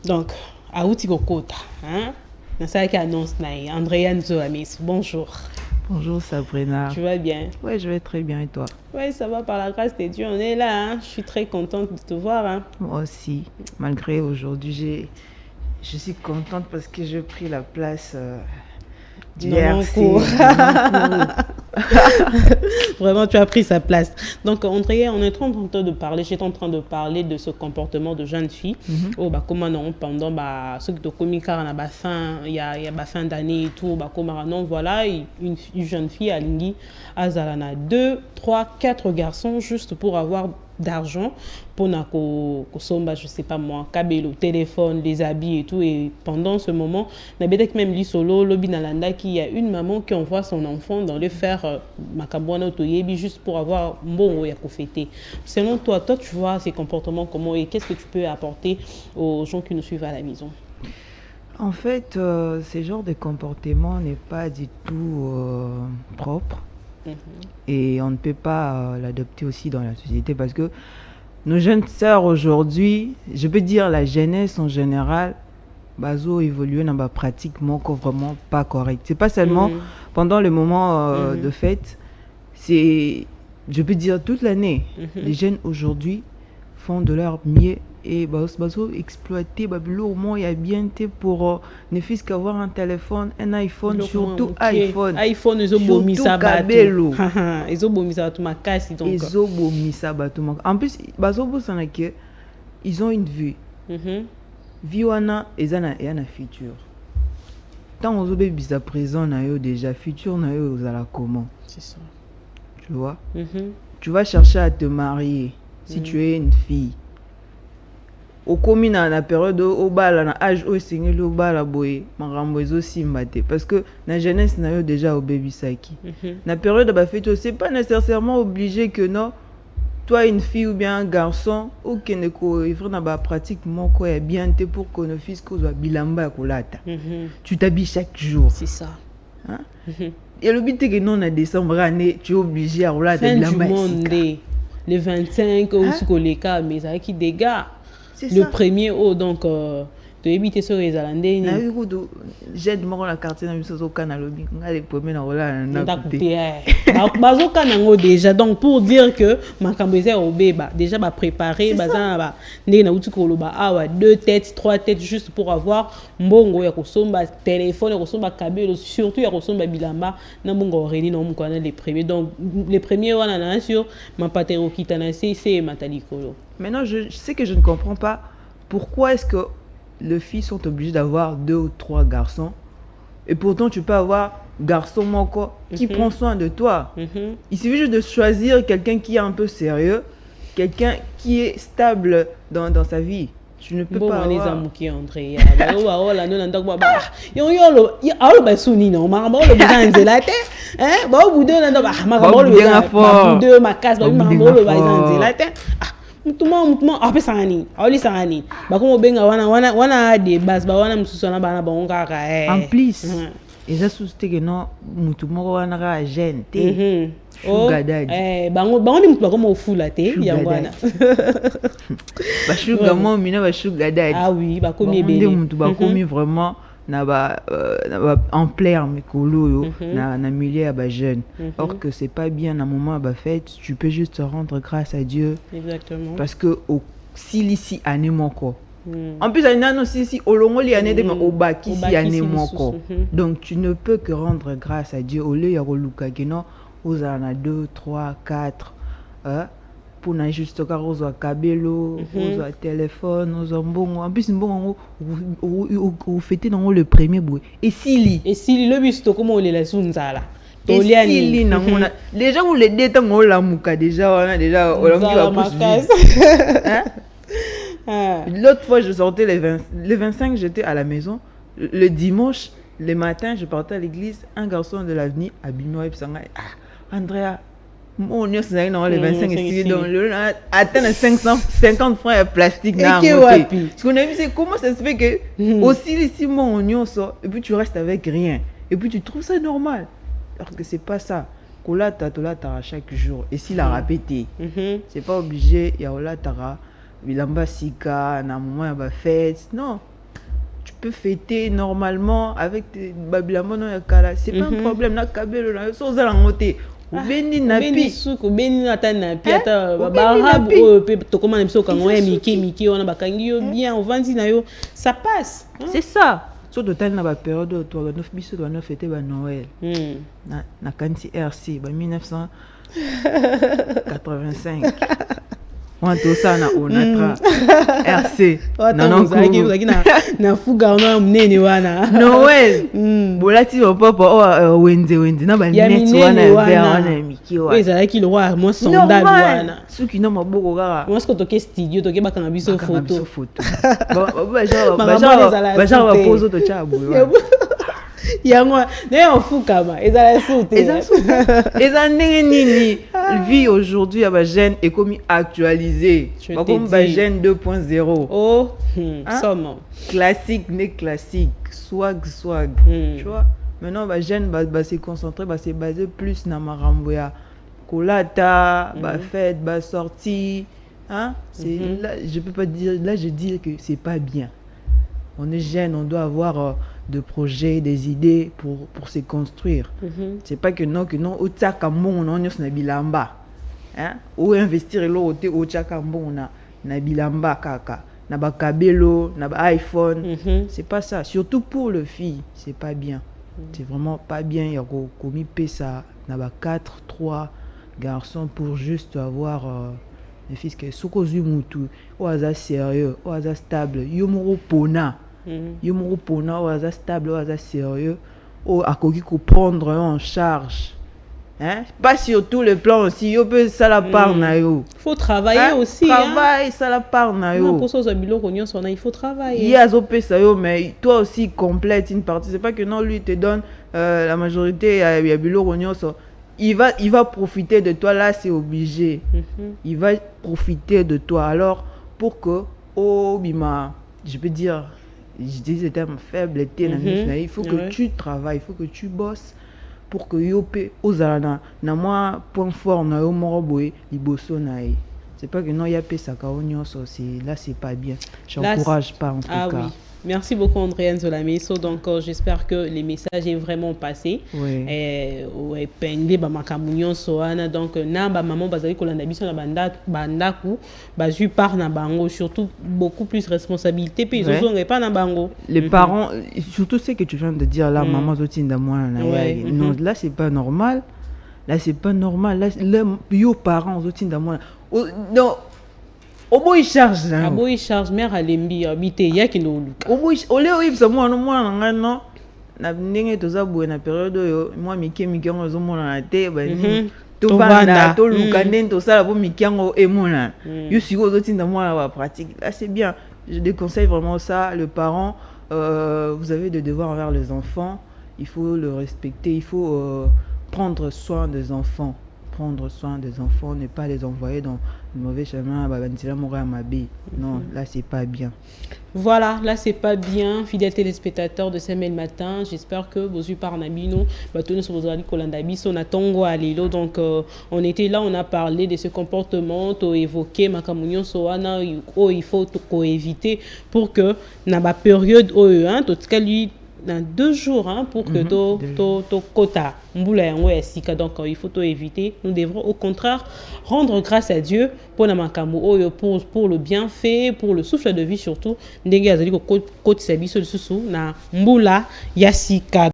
Donc, à Outigokota, hein? C'est ça qui annonce Andrea Nzoamis. Bonjour. Bonjour Sabrina. Tu vas bien? Oui, je vais très bien et toi? Oui, ça va par la grâce de Dieu. On est là. Hein? Je suis très contente de te voir. Hein? Moi aussi. Malgré aujourd'hui, je suis contente parce que j'ai pris la place du RC. Vraiment, tu as pris sa place. Donc, Andrea, on est en train de parler, j'étais en train de parler de ce comportement de jeune fille. Comment non, pendant ce qui te commis car on a fin, il y a fin d'année et tout, comment non, voilà, une jeune fille à Lingui, Azalana, 2, 3, 4 garçons juste pour avoir d'argent pour somba, je sais pas moi, le téléphone, les habits et tout. Et pendant ce moment, on a peut-être même lu solo lobby nalanda qu'il y a une maman qui envoie son enfant dans le faire makabwana otoyebi juste pour avoir bon ya fêter. Selon toi, tu vois ces comportements comment et qu'est-ce que tu peux apporter aux gens qui nous suivent à la maison? En fait, ce genre de comportement n'est pas du tout propre. Et on ne peut pas l'adopter aussi dans la société parce que nos jeunes sœurs aujourd'hui, je peux dire la jeunesse en général, bazo évoluer dans ma pratique vraiment pas correcte. C'est pas seulement pendant le moment de fête, c'est, je peux dire toute l'année. Les jeunes aujourd'hui font de leur mieux et bazo exploiter lourdement et bien pour ne fût-ce qu'avoir un téléphone, un iPhone, surtout iPhone. iPhone ils ont bomisa kabelo. Ils ont bomisa tout ma casse donc. Ils ont bomisa tout ma. En plus bazo bosana que ils ont une vue. Vie wana ezana et un futur. Tant on zobe bisa présent na yo déjà futur na yo zala comment? C'est ça. Tu vois? Tu vas chercher à te marier si tu es une fille. Au commis dans la période au bal na âge au singeli au bal boy marambo ezo simbate parce que la jeunesse na yo déjà au baby saki. La période ba fête c'est pas nécessairement obligé que non toi une fille ou bien un garçon ou qui ne ko ivre na ba pratique moko ya bien te pour qu'on ne fils ko zo bilamba kolata. Tu t'habilles chaque jour. C'est ça. Hein? Et le but est que non en décembre année tu es obligé à rouler fin du monde le 25 au Sukoleka mais ça qui dégâts. Le premier haut donc de éviter sur les Alandais. J'aide moi la quartier dans le canal lobby. On a les premiers dans la déjà donc pour dire que ma cambézé au béba déjà va préparer bazan ba né na uti koloba awa 2 têtes 3 têtes juste pour avoir mbongo ya kosomba téléphone ya kosomba kabelo surtout ya kosomba bilamba na mbongo reni na mukwana les premiers donc les premiers wana na sur ma patero kitana c'est matalikolo. Maintenant, je sais que je ne comprends pas pourquoi est-ce que les filles sont obligées d'avoir 2 ou 3 garçons et pourtant tu peux avoir garçon moko qui prend soin de toi. Il suffit juste de choisir quelqu'un qui est un peu sérieux, quelqu'un qui est stable dans sa vie. Tu ne peux pas avoir... Mutuma ape sangani oli sangani bakomo benga wana de base ba wana msusona bana bango kaka en plus eza susute que non mutuma wana ka jeune te sugar daddy bango ni mutu bakomo ofula te yangwana ba sugar mommy na ba sugar daddy ah oui bakomi ebele mutu bakomi vraiment na ba en plein mikolo yo na milieu ya ba jeune. Or que c'est pas bien à un moment ba fête, tu peux juste te rendre grâce à Dieu. Exactement. Parce que au silisi année moko. En plus année si olongoli année de au baki si année moko. Donc tu ne peux que rendre grâce à Dieu au lieu ya koluka keno aux ana 2 3 4 pour na juste car aux kabelo aux téléphone aux mbongo en plus mbongo ou fêter dans le premier bout et sili le bus to comme on les sunzala et sili na ngona déjà vous les déta ngola muka déjà on a déjà l'autre fois je sortais le 25 j'étais à la maison le dimanche le matin je partais à l'église un garçon de l'avenue abinoy psanga Andrea mon Dieu, c'est dans les 25 ici, donc le atteint 550 francs de plastique. Ce qu'on a vu, c'est comment ça se fait que aussi ici, mon oignon sort, et puis tu restes avec rien. Et puis tu trouves ça normal. Alors que c'est pas ça. Kola tara chaque jour. Et s'il a répété, c'est pas obligé, il y a Ola tara, Bilamba Sika, na moment, il y a fête. Non. peut fêter normalement avec des babilamono ya kala. C'est pas un problème. Na kabelo na so za langote. Ubeni na pi. Ubeni na ta na pi ata barabu pe to comment même so quand on est miki on a bakangi yo bien on vandi na yo ça passe. C'est ça. So total na ba période autour de 9 biso doit fêter ba Noël. Na kanti RC ba 1985. On a tout ça na onatra RC. Non na fuga on mnene wana. Noël. Bolati o papa o wenze na ba net wana miki wana. Ezalaki le roi moi sondage wana. Suki na maboko kaka. Moi ce que toke studio toke ba kana biso photo. Ba genre pose to chabu. Yango d'ailleurs fukama ezala sauté. Eza nini vie aujourd'hui ya ba jeune est comme actualisé. Ba comme ba jeune 2.0. Oh, somme classique né classique, swag. Tu vois? Maintenant ba jeune ba se concentrer, ba se baser plus na marambo ya kolata, ba fête, ba sortie, hein? C'est là je peux pas dire là je dis que c'est pas bien. On est jeune, on doit avoir de projets, des idées pour se construire. C'est pas que non, au Tchakambon, on est na bilamba. Hein? Ou investir l'autre au Tchakambon, na bilamba kaka. Na ba kabelo, na ba iPhone. C'est pas ça. Surtout pour le fille, c'est pas bien. C'est vraiment pas bien. Il y a commis pesa, na ba 4, 3 garçons pour juste avoir les fils qui sont cause du mutu. Ou aza sérieux, ou aza stable. Yomoro pona. Yomoro pona ou aza stable, ou aza sérieux, ou akoki ko prendre en charge. Hein? Pas sur tous les plans aussi, yo peut ça la part na yo. Faut travailler aussi. Travail, ça la part na yo. Non, pour ça il faut travailler. Il y a zo ça yo, mais toi aussi complète une partie. C'est pas que non lui te donne la majorité il y a bilo so. Il va profiter de toi là, c'est obligé. Il va profiter de toi alors pour que oh bima, je peux dire je dis des termes faibles, il faut que tu travailles, il faut que tu bosses pour que yopé ozalana na moi point fort na yo moroboé liboso nae. C'est pas que non y a pe sakaonyo so c'est là c'est pas bien. J'encourage pas en tout cas. Oui. Merci beaucoup Andréane Zolamiso. Donc j'espère que les messages est vraiment passé. Oui. Ouais pendé ba makamunyon soana donc na ba maman bazali kolanda biso na bandaku bazu par na bango surtout beaucoup plus responsabilité puis ils ont pas na bango. Les parents surtout ce que tu viens de dire là maman zotinda moi non là c'est pas normal. Là c'est pas normal là yo parents zotinda moi non. Obo il charge là. Obo il charge mère alembi habité yaki no luka. Obo ole oyibsa mwana ngano na ndenge tozabuwe na période yo moi mike ngo mona na te ba ni to banda to luka ndenge to sala bo mikiango emona. Yo siko zotinda mwana ba pratique. Là c'est bien. Je déconseille vraiment ça le parent vous avez des devoirs envers les enfants, il faut le respecter, il faut prendre soin des enfants. Prendre soin des enfants, ne pas les envoyer dans le mauvais chemin. Non, là c'est pas bien. Voilà, là c'est pas bien. Fidèles téléspectateurs de Semaine Matin, j'espère que vos yeux par Nabino, on a tongo à Lilo. Donc on était là, on a parlé de ce comportement, on a évoqué Makamunyon Soana, il faut éviter pour que dans la période où lui dans 2 jours pour que to quota donc il faut tout éviter. Nous devrons au contraire rendre grâce à Dieu pour pour le bienfait, pour le souffle de vie surtout ndenge azali ko kotisa biso lisusu na mbula ya sika.